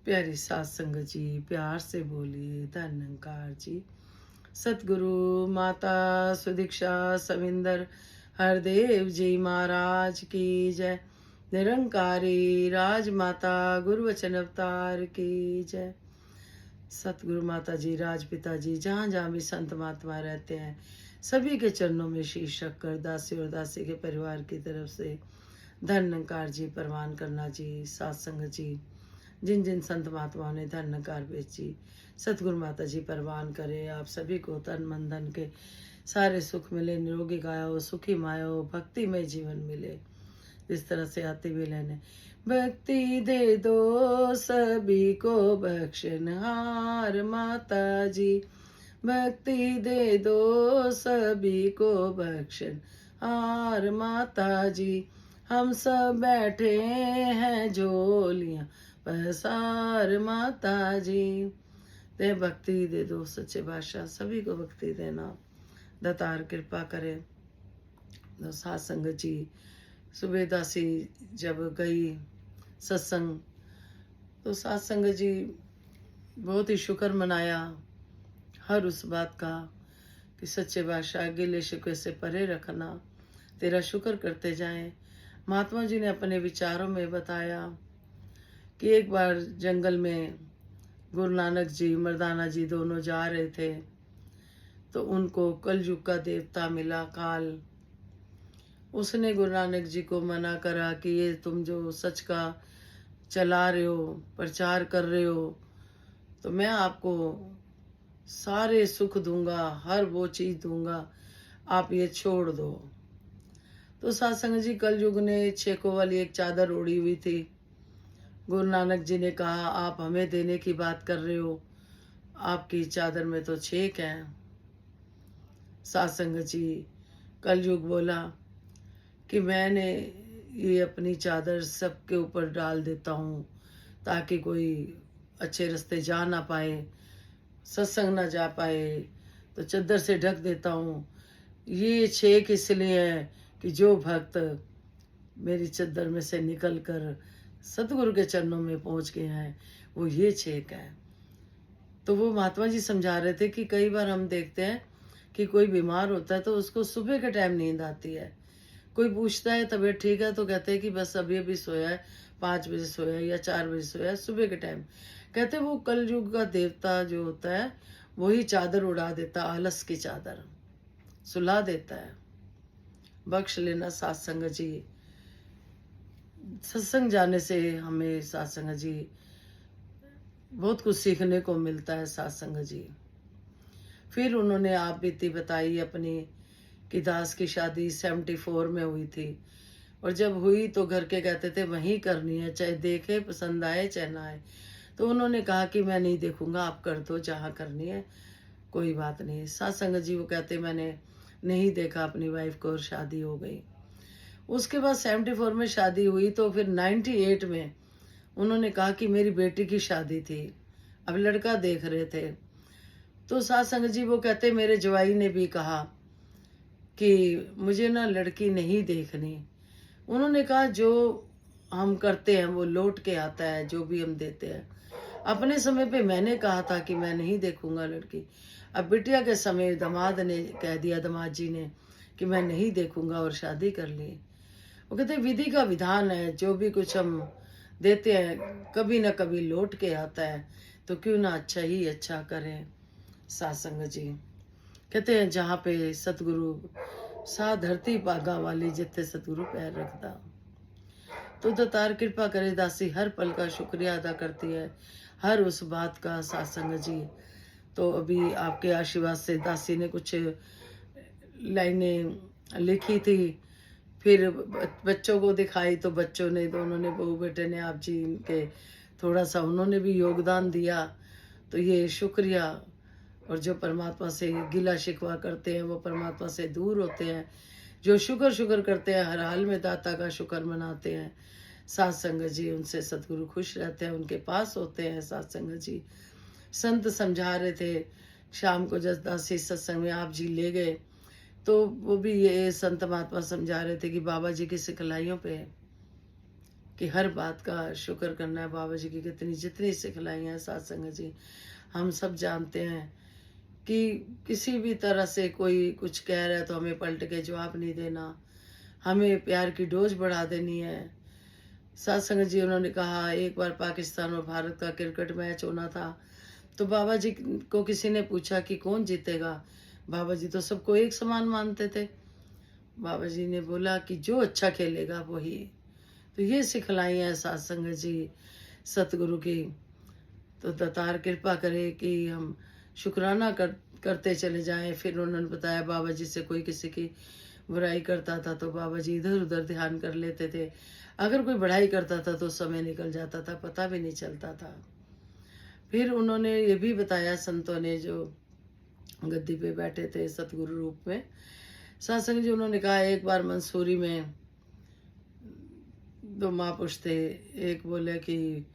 प्यारी सात संगत जी, प्यार से बोलिए धन निरंकार जी। सतगुरु माता सुदीक्षा सविंदर हरदेव जी महाराज की जय। निरंकारी राजमाता गुरु वचन अवतार की जय। सतगुरु माता जी, राजपिता जी, जहाँ जहाँ भी संत महात्मा रहते हैं, सभी के चरणों में शीश रखकर दासी और दासी के परिवार की तरफ से धन निरंकार जी परवान करना जी। सात संगत जी, जिन जिन संत महात्माओं ने धन निरंकार बेची, सतगुरु माता जी परवान करे आप सभी को तन मन धन के सारे सुख मिले, निरोगी काया हो, सुखी माया हो, भक्तिमय जीवन मिले। इस तरह से आते हुए लेने भक्ति दे दो सभी को बख्शनहार माता जी। भक्ति दे दो सभी को बख्शनहार माता जी। हम सब बैठे हैं झोलियां पसार माता जी। दे भक्ति दे दो सच्चे बादशाह, सभी को भक्ति देना दातार कृपा करे। तो सात संगत जी, सुबह दासी जब गई सत्संग, तो सात संगत जी बहुत ही शुक्र मनाया हर उस बात का कि सच्चे बादशाह गिले शिकवे से परे रखना, तेरा शुक्र करते जाएं। महात्मा जी ने अपने विचारों में बताया कि एक बार जंगल में गुरु नानक जी मर्दाना जी दोनों जा रहे थे, तो उनको कलयुग का देवता मिला काल। उसने गुरु नानक जी को मना करा कि ये तुम जो सच का चला रहे हो, प्रचार कर रहे हो, तो मैं आपको सारे सुख दूंगा, हर वो चीज दूंगा, आप ये छोड़ दो। तो सत्संग जी, कलयुग ने छेकों वाली एक चादर ओढ़ी हुई थी। गुरु नानक जी ने कहा, आप हमें देने की बात कर रहे हो, आपकी चादर में तो छेक है। सत्संग जी, कलयुग बोला कि मैंने ये अपनी चादर सबके ऊपर डाल देता हूँ ताकि कोई अच्छे रास्ते जा ना पाए, सत्संग ना जा पाए, तो चद्दर से ढक देता हूँ। ये छेक इसलिए है कि जो भक्त मेरी चद्दर में से निकल कर सतगुरु के चरणों में पहुंच गए हैं, वो ये छेक है। तो वो महात्मा जी समझा रहे थे कि कई बार हम देखते हैं कि कोई बीमार होता है तो उसको सुबह के टाइम नींद आती है। कोई पूछता है तबीयत ठीक है, तो कहते हैं कि बस अभी अभी सोया है, 5 बजे सोया है या 4 बजे सोया है, सुबह के टाइम। कहते वो कलयुग का देवता जो होता है वही चादर उड़ा देता, आलस की चादर सुला देता है। बख्श लेना सत्संग जी। सत्संग जाने से हमें सत्संग जी बहुत कुछ सीखने को मिलता है। सत्संग जी, फिर उन्होंने आप बीती बताई अपनी कि दास की शादी 74 में हुई थी, और जब हुई तो घर के कहते थे वहीं करनी है, चाहे देखे पसंद आए चाहे ना आए। तो उन्होंने कहा कि मैं नहीं देखूंगा, आप कर दो जहाँ करनी है, कोई बात नहीं। सत्संग जी वो कहते मैंने नहीं देखा अपनी वाइफ को और शादी हो गई। उसके बाद 74 में शादी हुई, तो फिर 98 में उन्होंने कहा कि मेरी बेटी की शादी थी, अब लड़का देख रहे थे। तो सत्संग जी वो कहते मेरे जवाई ने भी कहा कि मुझे ना लड़की नहीं देखनी। उन्होंने कहा जो हम करते हैं वो लौट के आता है, जो भी हम देते हैं। अपने समय पे मैंने कहा था कि मैं नहीं देखूंगा लड़की, अब बिटिया के समय दामाद ने कह दिया, दामाद जी ने, कि मैं नहीं देखूंगा और शादी कर ली। वो कहते विधि का विधान है, जो भी कुछ हम देते हैं कभी ना कभी लौट के आता है, तो क्यों ना अच्छा ही अच्छा करें। सत्संग जी कहते हैं जहाँ पे सतगुरु सा धरती पागा वाली, जिथे सतगुरु पैर रखता, तो दातार कृपा करे। दासी हर पल का शुक्रिया अदा करती है, हर उस बात का। सत्संग जी, तो अभी आपके आशीर्वाद से दासी ने कुछ लाइनें लिखी थी, फिर बच्चों को दिखाई, तो बच्चों ने, दोनों ने, बहू बेटे ने, आप जी के थोड़ा सा उन्होंने भी योगदान दिया। तो ये शुक्रिया। और जो परमात्मा से गिला शिकवा करते हैं वो परमात्मा से दूर होते हैं। जो शुक्र शुक्र करते हैं हर हाल में दाता का शुक्र मनाते हैं। सत्संग जी, उनसे सतगुरु खुश रहते हैं, उनके पास होते हैं। सत्संग जी संत समझा रहे थे, शाम को जब दासी सत्संग में आप जी ले गए, तो वो भी ये संत महात्मा समझा रहे थे कि बाबा जी की सिखलाइयों पे कि हर बात का शुक्र करना है। बाबा जी की कितनी जितनी सिखलाई हैं सत्संग जी, हम सब जानते हैं कि किसी भी तरह से कोई कुछ कह रहा है तो हमें पलट के जवाब नहीं देना, हमें प्यार की डोज बढ़ा देनी है। सत्संग जी उन्होंने कहा, एक बार पाकिस्तान और भारत का क्रिकेट मैच होना था, तो बाबा जी को किसी ने पूछा कि कौन जीतेगा। बाबा जी तो सबको एक समान मानते थे। बाबा जी ने बोला कि जो अच्छा खेलेगा वही। तो ये सिखलाई है सत्संग जी सतगुरु की। तो दातार कृपा करे कि हम शुक्राना करते चले जाएं। फिर उन्होंने बताया, बाबा जी से कोई किसी की बुराई करता था तो बाबा जी इधर उधर ध्यान कर लेते थे। अगर कोई बढ़ाई करता था तो समय निकल जाता था, पता भी नहीं चलता था। फिर उन्होंने ये भी बताया, संतों ने जो गद्दी पे बैठे थे सतगुरु रूप में, सत्संग जी उन्होंने कहा, एक बार मंसूरी में दो महापुरुष थे। एक बोले कि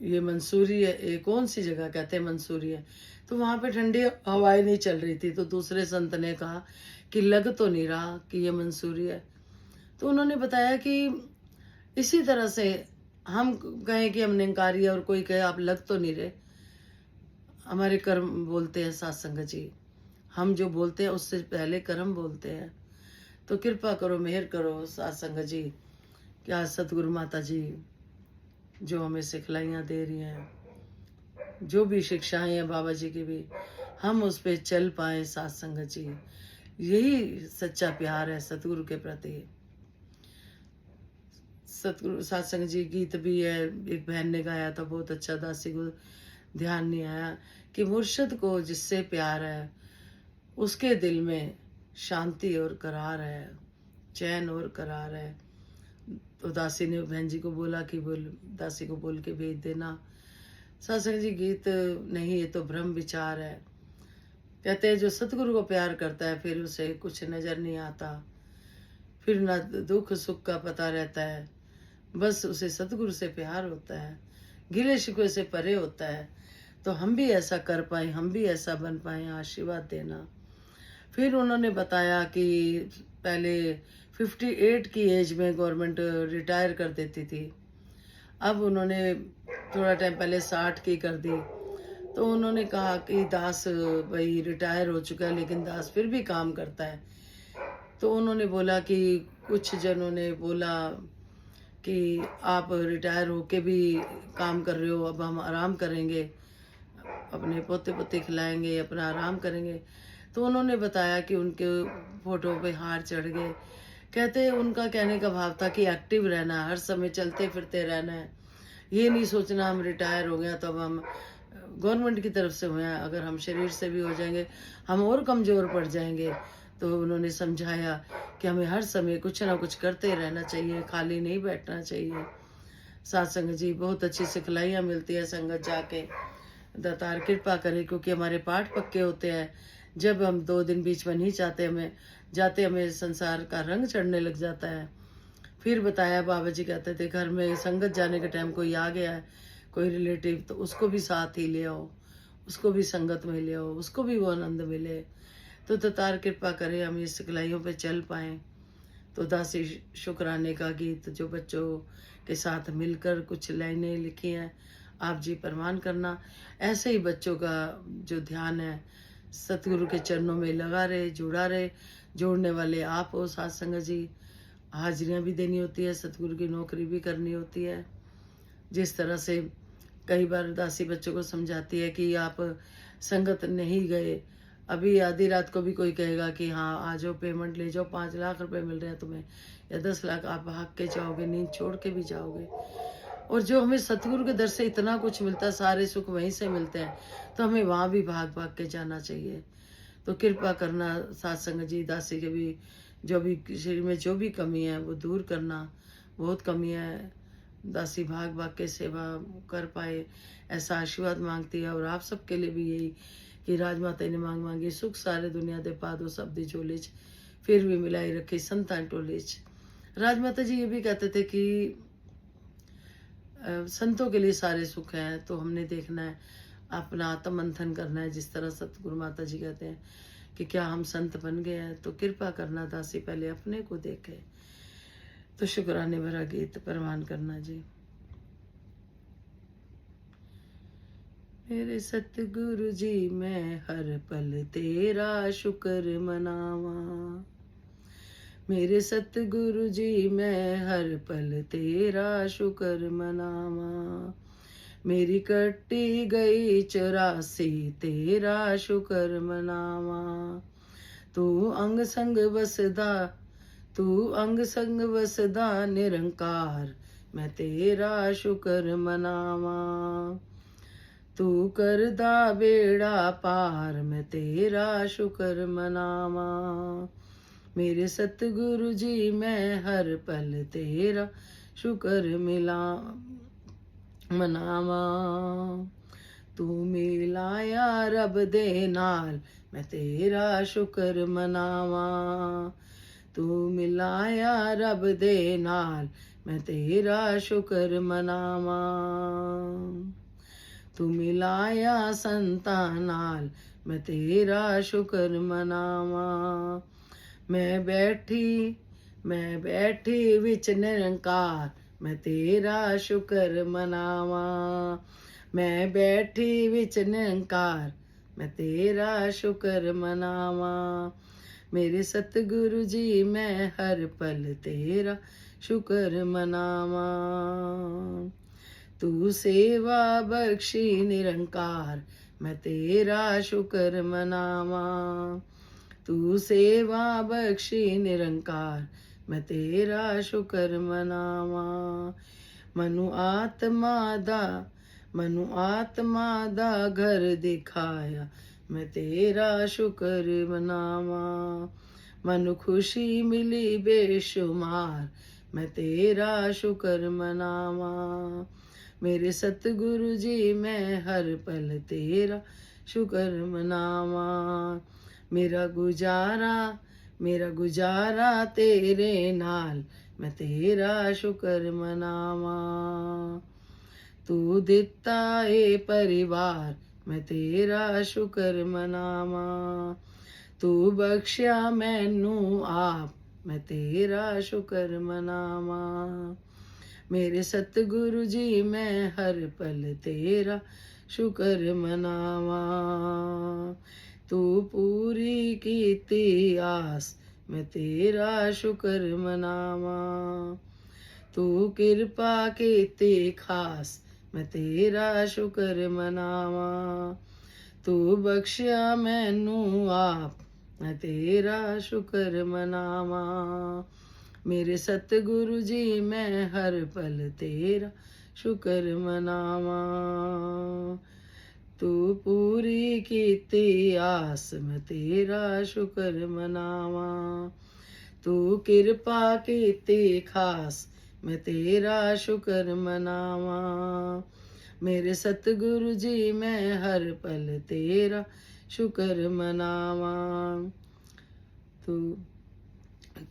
ये मंसूरी है, ये कौन सी जगह कहते हैं मंसूरी है, तो वहां पे ठंडी हवाएं नहीं चल रही थी। तो दूसरे संत ने कहा कि लग तो नहीं रहा कि ये मंसूरी है। तो उन्होंने बताया कि इसी तरह से हम कहें कि हम निंकारी है और कोई कहे आप लग तो नहीं रहे, हमारे कर्म बोलते हैं सत्संग जी। हम जो बोलते हैं उससे पहले कर्म बोलते हैं। तो कृपा करो, मेहर करो सत्संग जी, क्या सतगुरु माता जी जो हमें सिखलाइयाँ दे रही हैं, जो भी शिक्षाएं हैं बाबा जी की भी, हम उस पर चल पाए सत्संग जी। यही सच्चा प्यार है सतगुरु के प्रति। सतगुरु सत्संग जी गीत भी है, एक बहन ने गाया था बहुत अच्छा, दासी को ध्यान नहीं आया कि मुर्शद को जिससे प्यार है उसके दिल में शांति और करार है, चैन और करार है। तो दासी ने बहन जी को बोला कि दासी को बोल के भेज देना। सत्संग जी गीत नहीं, ये तो भ्रम विचार है। कहते हैं जो सतगुरु को प्यार करता है फिर उसे कुछ नजर नहीं आता, फिर ना दुख सुख का पता रहता है, बस उसे सतगुरु से प्यार होता है, गिले शिकवे से परे होता है। तो हम भी ऐसा कर पाए, हम भी ऐसा बन पाए, आशीर्वाद देना। फिर उन्होंने बताया कि पहले 58 की एज में गवर्नमेंट रिटायर कर देती थी, अब उन्होंने थोड़ा टाइम पहले 60 की कर दी। तो उन्होंने कहा कि दास भाई रिटायर हो चुका है लेकिन दास फिर भी काम करता है। तो उन्होंने बोला कि कुछ जनों ने बोला कि आप रिटायर होके भी काम कर रहे हो, अब हम आराम करेंगे, अपने पोते पोते खिलाएंगे, अपना आराम करेंगे। तो उन्होंने बताया कि उनके फोटो पे हार चढ़ गए। कहते उनका कहने का भाव था कि एक्टिव रहना, हर समय चलते फिरते रहना है, ये नहीं सोचना हम रिटायर हो गया तो अब हम गवर्नमेंट की तरफ से हुए हैं, अगर हम शरीर से भी हो जाएंगे हम और कमज़ोर पड़ जाएंगे। तो उन्होंने समझाया कि हमें हर समय कुछ ना कुछ करते रहना चाहिए, खाली नहीं बैठना चाहिए। सत्संग जी बहुत अच्छी सिखलाइयाँ मिलती है संगत जाके। दातार कृपा करे क्योंकि हमारे पाठ पक्के होते हैं। जब हम 2 दिन बीच में नहीं चाहते हमें जाते, हमें संसार का रंग चढ़ने लग जाता है। फिर बताया, बाबा जी कहते थे घर में संगत जाने के टाइम कोई आ गया है, कोई रिलेटिव, तो उसको भी साथ ही ले आओ, उसको भी संगत में ले आओ, उसको भी वो आनंद मिले। तो दातार कृपा करे हम इस सिखलाइयों पे चल पाएँ। तो दासी शुक्राने का गीत जो बच्चों के साथ मिलकर कुछ लाइनें लिखी हैं, आप जी प्रमाण करना। ऐसे ही बच्चों का जो ध्यान है सतगुरु के चरणों में लगा रहे, जुड़ा रहे। जोड़ने वाले आप हो सत्संग जी, हाजिरियाँ भी देनी होती है, सतगुरु की नौकरी भी करनी होती है। जिस तरह से कई बार दासी बच्चों को समझाती है कि आप संगत नहीं गए, अभी आधी रात को भी कोई कहेगा कि हाँ आ जाओ, पेमेंट ले जाओ, 5 लाख रुपए मिल रहे हैं तुम्हें या 10 लाख, आप भाग के जाओगे, नींद छोड़ के भी जाओगे। और जो हमें सतगुरु के दर से इतना कुछ मिलता है, सारे सुख वहीं से मिलते हैं, तो हमें वहाँ भी भाग भाग के जाना चाहिए। तो कृपा करना सत्संग जी, दासी के भी जो भी शरीर में जो भी कमी है वो दूर करना। बहुत कमी है, दासी भाग भाग के सेवा कर पाए, ऐसा आशीर्वाद मांगती है। और आप सबके लिए भी यही कि राजमाता ने मांग मांगी सुख सारे दुनिया दे पादो सब दी झोले च, फिर भी मिलाई रखी संतान टोले च। राजमाता जी ये भी कहते थे कि संतों के लिए सारे सुख हैं, तो हमने देखना है, अपना आत्म मंथन करना है। जिस तरह सतगुरु माता जी कहते हैं कि क्या हम संत बन गए हैं, तो कृपा करना दासी पहले अपने को देखे। तो शुक्राने भरा गीत प्रवान करना जी। मेरे सतगुरु जी मैं हर पल तेरा शुक्र मनावा, मेरे सतगुरु जी मैं हर पल तेरा शुक्र मनावा, मेरी कटी गई 84 तेरा शुक्र मनावा, तू अंग संग वसदा, तू अंग संग वसदा निरंकार, मैं तेरा शुक्र मनावा, तू करदा बेड़ा पार, मैं तेरा शुक्र मनावा, मेरे सतगुरु जी मैं हर पल तेरा शुक्र मिला मनावा, तू मिलाया रब दे नाल, मैं तेरा शुक्र मनावा, तू मिलाया रब दे नाल, मैं तेरा शुक्र मनावा, तू मिलाया संतां नाल, मैं तेरा शुक्र मनावा, मैं बैठी विच निरंकार, मैं तेरा शुक्र मनावा, मैं बैठी विच निरंकार, मैं तेरा शुक्र मनावा, मेरे सतगुरु जी मैं हर पल तेरा शुक्र मनावा, तू सेवा बख्शी निरंकार, मैं तेरा शुक्र मनावा, तू सेवा बख्शी निरंकार, मैं तेरा शुक्र मनावा, मनु आत्मा दा घर दिखाया, मैं तेरा शुक्र मनावा, मनु खुशी मिली बेशुमार, मैं तेरा शुक्र मनावा, मेरे सतगुरु जी मैं हर पल तेरा शुक्र मनावा, मेरा गुजारा तेरे नाल, मैं तेरा शुक्र मनावा, तू दिता ए परिवार, मैं तेरा शुक्र मनावा, तू बख्शिया मैनू आप, मैं तेरा शुक्र मनावा, मेरे सतगुरु जी मैं हर पल तेरा शुक्र मनावा, तू पूरी कीती आस, मैं तेरा शुक्र मनावा, तू किरपा कीती खास, मैं तेरा शुक्र मनावा, तू बख्शिया मैनू आप, मैं तेरा शुक्र मनावा, मेरे सतगुरु जी मैं हर पल तेरा शुक्र मनावा, तू पूरी कीती आस, मैं तेरा शुक्र मनावा, तू किरपा कीती खास, मैं तेरा शुक्र मनावा, मेरे सतगुरु जी मैं हर पल तेरा शुक्र मनावा,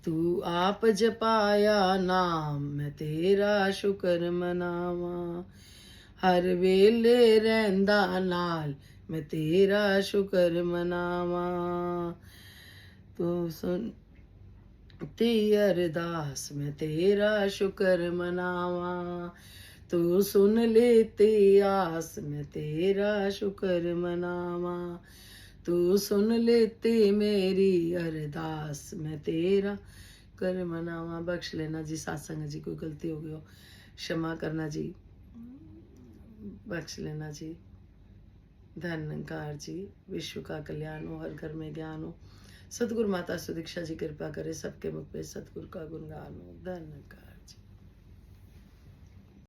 तू आप जपाया नाम, मैं तेरा शुक्र मनावा, हर वेले रहंदा नाल, मैं तेरा शुक्र मनावा, तू सुन ती अरदास, मैं तेरा शुक्र मनावा, तू सुन लेती आस, मैं तेरा शुक्र मनावा, तू सुन लेती मेरी अरदास, मैं तेरा कर मनावा। बख्श लेना जी सत्संग जी, कोई गलती हो गई हो क्षमा करना जी, बख्श लेना जी। धन्यकार जी, विश्व का कल्याण हो, हर घर में ज्ञान हो, सतगुरु माता सुदीक्षा जी कृपा करे, सबके मुख पे सतगुरु का गुणगान हो। धन्यकार।